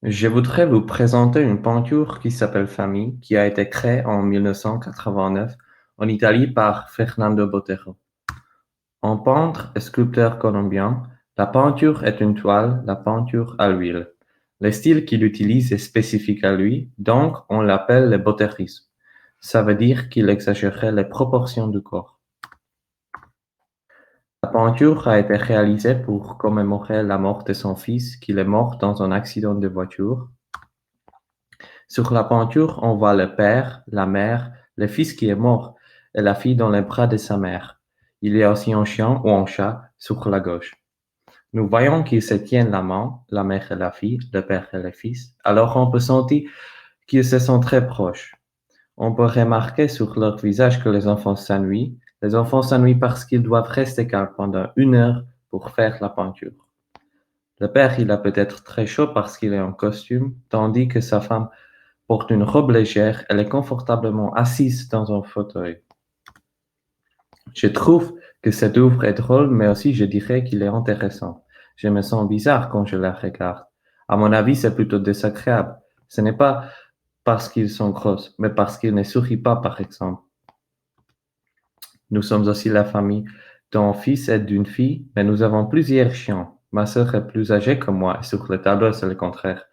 Je voudrais vous présenter une peinture qui s'appelle Famille, qui a été créée en 1989 en Italie par Fernando Botero. En peintre et sculpteur colombien, la peinture est une toile, la peinture à l'huile. Le style qu'il utilise est spécifique à lui, donc on l'appelle le botérisme. Ça veut dire qu'il exagérait les proportions du corps. La peinture a été réalisée pour commémorer la mort de son fils, qui est mort dans un accident de voiture. Sur la peinture, on voit le père, la mère, le fils qui est mort et la fille dans les bras de sa mère. Il y a aussi un chien ou un chat sur la gauche. Nous voyons qu'ils se tiennent la main, la mère et la fille, le père et le fils. Alors on peut sentir qu'ils se sont très proches. On peut remarquer sur leur visage que les enfants s'ennuient. Les enfants s'ennuient parce qu'ils doivent rester calmes pendant 1 heure pour faire la peinture. Le père, il a peut-être très chaud parce qu'il est en costume, tandis que sa femme porte une robe légère, elle est confortablement assise dans un fauteuil. Je trouve que cette œuvre est drôle, mais aussi je dirais qu'il est intéressant. Je me sens bizarre quand je la regarde. À mon avis, c'est plutôt désagréable. Ce n'est pas parce qu'ils sont grosses, mais parce qu'ils ne sourient pas, par exemple. Nous sommes aussi la famille d'un fils et d'une fille, mais nous avons plusieurs chiens. Ma sœur est plus âgée que moi, et sur le tableau, c'est le contraire.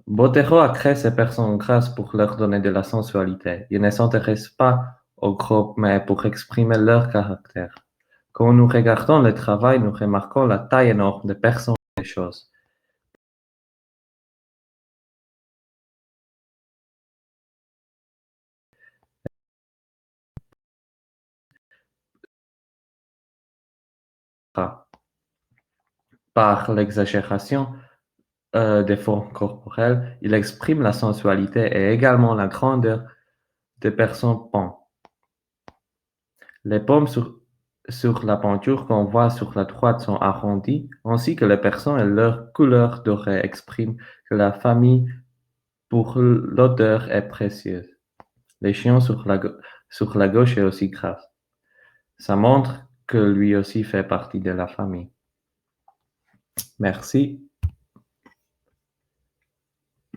Botero a créé ces personnes grasses pour leur donner de la sensualité. Il ne s'intéresse pas au groupe, mais pour exprimer leur caractère. Quand nous regardons le travail, nous remarquons la taille énorme des personnes et des choses. Par l'exagération des formes corporelles, il exprime la sensualité et également la grandeur des personnes peintes. Les pommes sur la peinture qu'on voit sur la droite sont arrondies, ainsi que les personnes et leur couleur dorée expriment que la famille pour l'auteur est précieuse. Les chiens sur la gauche est aussi grasse. Ça montre que lui aussi fait partie de la famille. Merci.